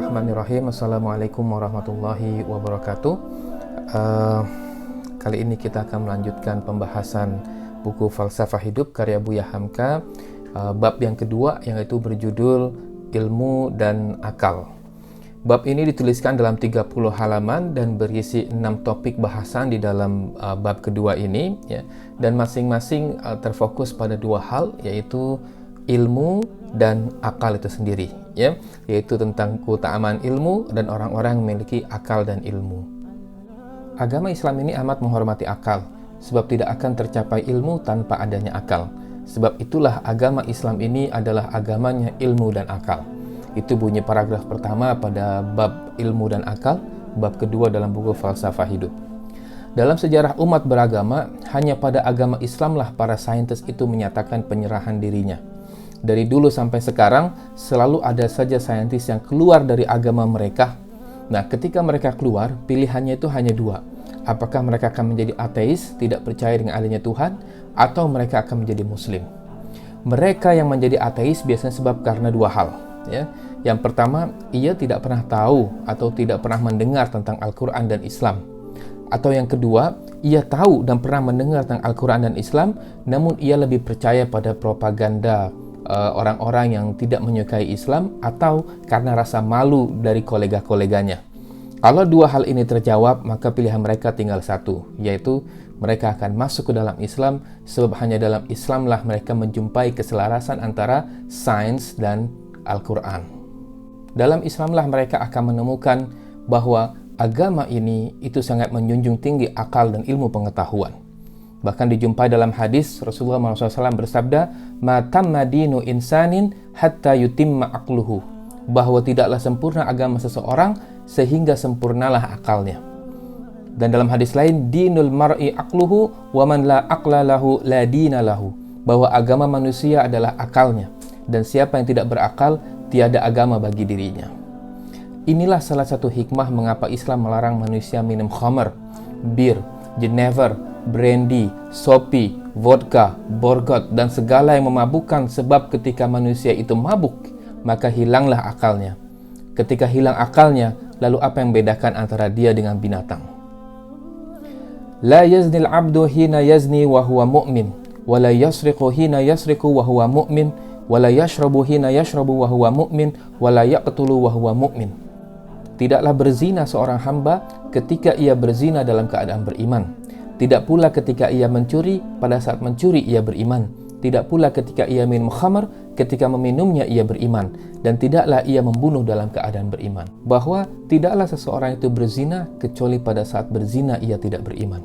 Bismillahirrahmanirrahim. Assalamualaikum warahmatullahi wabarakatuh. Kali ini kita akan melanjutkan pembahasan buku Falsafah Hidup karya Buya Hamka, bab yang kedua, yaitu berjudul Ilmu dan Akal. Bab ini dituliskan dalam 30 halaman dan berisi 6 topik bahasan di dalam bab kedua ini, ya. Dan masing-masing terfokus pada 2 hal, yaitu ilmu dan akal itu sendiri, ya, yaitu tentang keutamaan ilmu dan orang-orang yang memiliki akal dan ilmu. Agama Islam ini amat menghormati akal, sebab tidak akan tercapai ilmu tanpa adanya akal. Sebab itulah agama Islam ini adalah agamanya ilmu dan akal. Itu bunyi paragraf pertama pada bab ilmu dan akal, bab kedua dalam buku Falsafah Hidup. Dalam sejarah umat beragama, hanya pada agama Islamlah para saintis itu menyatakan penyerahan dirinya. Dari dulu sampai sekarang, selalu ada saja saintis yang keluar dari agama mereka. Nah, ketika mereka keluar, pilihannya itu hanya 2. Apakah mereka akan menjadi ateis, tidak percaya dengan adanya Tuhan, atau mereka akan menjadi Muslim. Mereka yang menjadi ateis biasanya sebab karena 2 hal. Ya. Yang pertama, ia tidak pernah tahu atau tidak pernah mendengar tentang Al-Quran dan Islam. Atau yang kedua, ia tahu dan pernah mendengar tentang Al-Quran dan Islam, namun ia lebih percaya pada propaganda orang-orang yang tidak menyukai Islam, atau karena rasa malu dari kolega-koleganya. Kalau 2 hal ini terjawab, maka pilihan mereka tinggal 1, yaitu mereka akan masuk ke dalam Islam, sebab hanya dalam Islamlah mereka menjumpai keselarasan antara sains dan Al-Quran. Dalam Islamlah mereka akan menemukan bahwa agama ini itu sangat menjunjung tinggi akal dan ilmu pengetahuan. Bahkan dijumpai dalam hadis Rasulullah SAW bersabda, "Ma tamma dinu insanin hatta yutimma aqluhu," bahwa tidaklah sempurna agama seseorang sehingga sempurnalah akalnya. Dan dalam hadis lain, "Dinul mar'i aqluhu wa man la aqla lahu la dina lahu," bahwa agama manusia adalah akalnya, dan siapa yang tidak berakal tiada agama bagi dirinya. Inilah salah satu hikmah mengapa Islam melarang manusia minum khamar, bir, jenever, brandy, sopi, vodka, borgot, dan segala yang memabukkan, sebab ketika manusia itu mabuk, maka hilanglah akalnya. Ketika hilang akalnya, lalu apa yang membedakan antara dia dengan binatang? La yaznil abdu hina yazni wa huwa mu'min, wa la yasriqu hina yasriqu wa huwa mu'min, wa la yashrabu hina yashrabu wa huwa mu'min, wa la yaqtulu wa huwa mu'min. Tidaklah berzina seorang hamba ketika ia berzina dalam keadaan beriman. Tidak pula ketika ia mencuri, pada saat mencuri ia beriman. Tidak pula ketika ia minum khamar, ketika meminumnya ia beriman. Dan tidaklah ia membunuh dalam keadaan beriman. Bahwa tidaklah seseorang itu berzina kecuali pada saat berzina ia tidak beriman.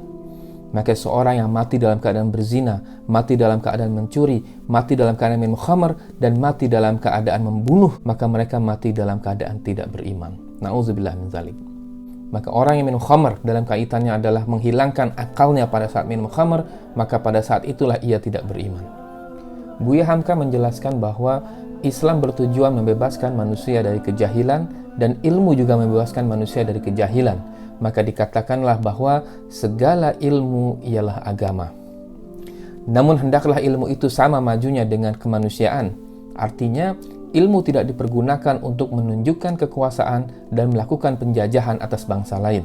Maka seorang yang mati dalam keadaan berzina, mati dalam keadaan mencuri, mati dalam keadaan minum khamar, dan mati dalam keadaan membunuh, maka mereka mati dalam keadaan tidak beriman. Na'udzubillah min dzalik. Maka orang yang minum khamar dalam kaitannya adalah menghilangkan akalnya pada saat minum khamar, maka pada saat itulah ia tidak beriman. Buya Hamka menjelaskan bahwa Islam bertujuan membebaskan manusia dari kejahilan, dan ilmu juga membebaskan manusia dari kejahilan. Maka dikatakanlah bahwa segala ilmu ialah agama. Namun hendaklah ilmu itu sama majunya dengan kemanusiaan. Artinya, ilmu tidak dipergunakan untuk menunjukkan kekuasaan dan melakukan penjajahan atas bangsa lain.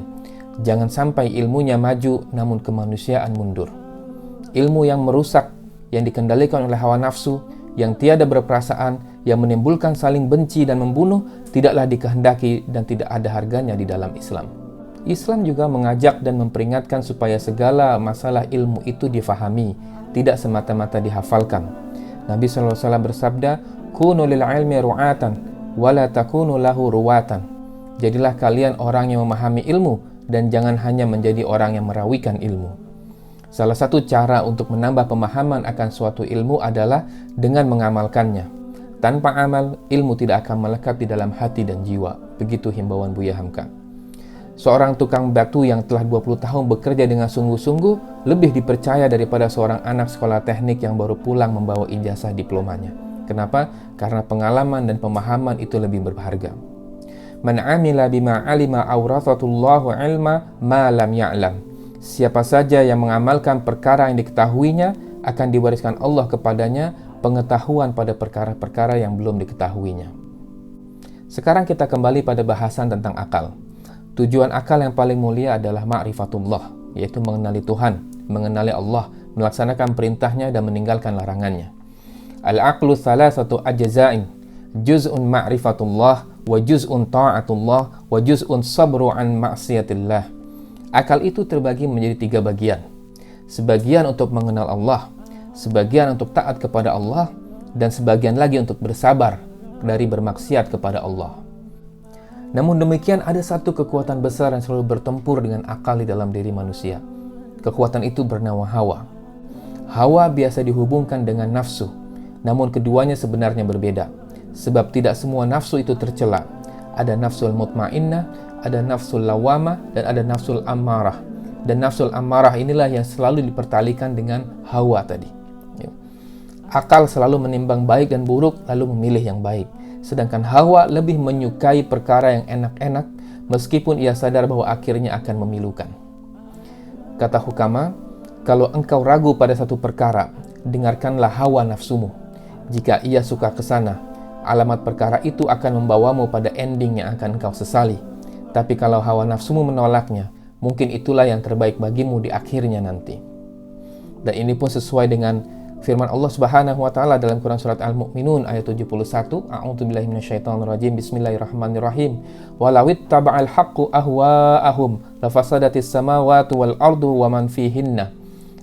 Jangan sampai ilmunya maju namun kemanusiaan mundur. Ilmu yang merusak, yang dikendalikan oleh hawa nafsu, yang tiada berperasaan, yang menimbulkan saling benci dan membunuh, tidaklah dikehendaki dan tidak ada harganya di dalam Islam. Islam juga mengajak dan memperingatkan supaya segala masalah ilmu itu difahami, tidak semata-mata dihafalkan. Nabi SAW bersabda, "Kunu lil ilmi ru'atan, wa la takunu lahu ruwatan." Jadilah kalian orang yang memahami ilmu, dan jangan hanya menjadi orang yang merawikan ilmu. Salah satu cara untuk menambah pemahaman akan suatu ilmu adalah dengan mengamalkannya. Tanpa amal, ilmu tidak akan melekat di dalam hati dan jiwa. Begitu himbauan Buya Hamka. Seorang tukang batu yang telah 20 tahun bekerja dengan sungguh-sungguh lebih dipercaya daripada seorang anak sekolah teknik yang baru pulang membawa ijazah diplomanya. Kenapa? Karena pengalaman dan pemahaman itu lebih berharga. Man 'amila bima 'alima awrathatullahu 'ilma ma lam ya'lam. Siapa saja yang mengamalkan perkara yang diketahuinya, akan diwariskan Allah kepadanya pengetahuan pada perkara-perkara yang belum diketahuinya. Sekarang kita kembali pada bahasan tentang akal. Tujuan akal yang paling mulia adalah ma'rifatullah, yaitu mengenali Tuhan, mengenali Allah, melaksanakan perintahnya dan meninggalkan larangannya. Al-aqlu salasatu ajza'in, juz'un ma'rifatullah, wa juz'un ta'atullah, wa juz'un sabru an ma'siyatillah. Akal itu terbagi menjadi 3 bagian. Sebagian untuk mengenal Allah, sebagian untuk taat kepada Allah, dan sebagian lagi untuk bersabar dari bermaksiat kepada Allah. Namun demikian, ada satu kekuatan besar yang selalu bertempur dengan akal di dalam diri manusia. Kekuatan itu bernama hawa. Hawa biasa dihubungkan dengan nafsu, namun keduanya sebenarnya berbeda. Sebab tidak semua nafsu itu tercela. Ada nafsul mutmainnah, ada nafsul lawamah, dan ada nafsul ammarah. Dan nafsul ammarah inilah yang selalu dipertalikan dengan hawa tadi. Akal selalu menimbang baik dan buruk, lalu memilih yang baik. Sedangkan hawa lebih menyukai perkara yang enak-enak, meskipun ia sadar bahwa akhirnya akan memilukan. Kata hukama, kalau engkau ragu pada satu perkara, dengarkanlah hawa nafsumu. Jika ia suka ke sana, alamat perkara itu akan membawamu pada ending yang akan engkau sesali. Tapi kalau hawa nafsumu menolaknya, mungkin itulah yang terbaik bagimu di akhirnya nanti. Dan ini pun sesuai dengan firman Allah Subhanahu wa taala dalam Quran surat Al-Mu'minun ayat 71, A'udzubillahi minasyaitonirrajim, Bismillahirrahmanirrahim. Walawit taba'al haqqu ahwa'ahum lafasadatis samawati wal ardu wa man fihinna.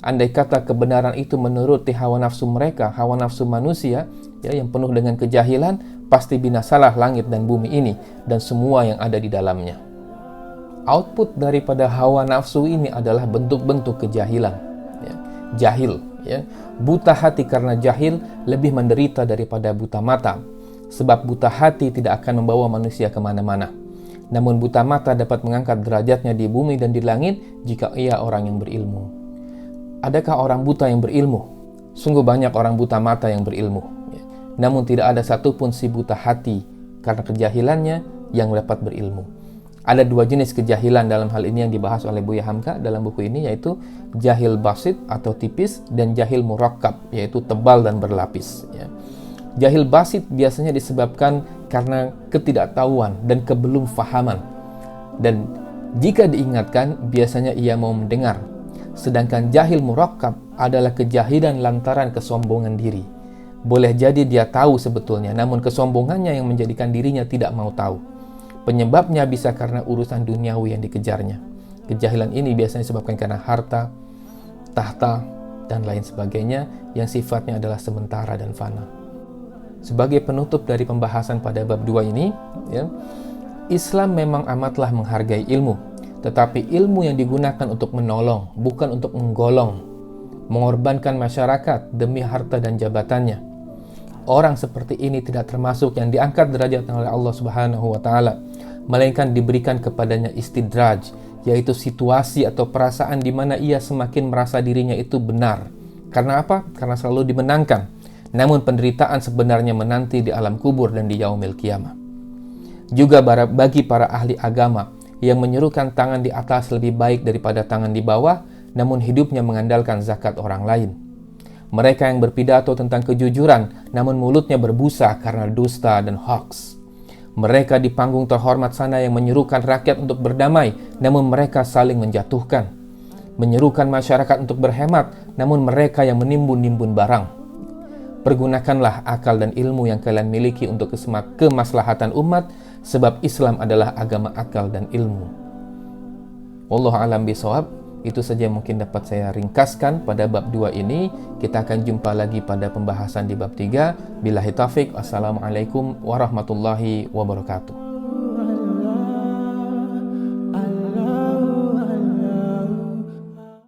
Andai kata kebenaran itu menuruti hawa nafsu mereka, hawa nafsu manusia, ya, yang penuh dengan kejahilan, pasti binasalah langit dan bumi ini dan semua yang ada di dalamnya. Output daripada hawa nafsu ini adalah bentuk-bentuk kejahilan. Ya. Jahil, ya. Buta hati karena jahil lebih menderita daripada buta mata. Sebab buta hati tidak akan membawa manusia kemana-mana. Namun buta mata dapat mengangkat derajatnya di bumi dan di langit jika ia orang yang berilmu. Adakah orang buta yang berilmu? Sungguh banyak orang buta mata yang berilmu. Ya. Namun tidak ada satupun si buta hati karena kejahilannya yang dapat berilmu. Ada 2 jenis kejahilan dalam hal ini yang dibahas oleh Buya Hamka dalam buku ini, yaitu jahil basit atau tipis dan jahil murakkab, yaitu tebal dan berlapis. Ya. Jahil basit biasanya disebabkan karena ketidaktahuan dan kebelumfahaman. Dan jika diingatkan, biasanya ia mau mendengar. Sedangkan jahil murakkab adalah kejahilan lantaran kesombongan diri. Boleh jadi dia tahu sebetulnya, namun kesombongannya yang menjadikan dirinya tidak mau tahu. Penyebabnya bisa karena urusan duniawi yang dikejarnya. Kejahilan ini biasanya disebabkan karena harta, tahta, dan lain sebagainya yang sifatnya adalah sementara dan fana. Sebagai penutup dari pembahasan pada bab 2 ini, ya, Islam memang amatlah menghargai ilmu. Tetapi ilmu yang digunakan untuk menolong, bukan untuk menggolong, mengorbankan masyarakat demi harta dan jabatannya. Orang seperti ini tidak termasuk yang diangkat derajatnya oleh Allah Subhanahu wa taala, melainkan diberikan kepadanya istidraj, yaitu situasi atau perasaan di mana ia semakin merasa dirinya itu benar. Karena apa? Karena selalu dimenangkan. Namun penderitaan sebenarnya menanti di alam kubur dan di yaumil qiyamah. Juga bagi para ahli agama yang menyerukan tangan di atas lebih baik daripada tangan di bawah, namun hidupnya mengandalkan zakat orang lain. Mereka yang berpidato tentang kejujuran, namun mulutnya berbusa karena dusta dan hoax. Mereka di panggung terhormat sana yang menyerukan rakyat untuk berdamai, namun mereka saling menjatuhkan. Menyerukan masyarakat untuk berhemat, namun mereka yang menimbun-nimbun barang. Pergunakanlah akal dan ilmu yang kalian miliki untuk kemaslahatan umat, sebab Islam adalah agama akal dan ilmu. Wallahu a'lam bishawab. Itu saja mungkin dapat saya ringkaskan pada bab 2 ini. Kita akan jumpa lagi pada pembahasan di bab 3. Billahi taufik. Assalamualaikum warahmatullahi wabarakatuh.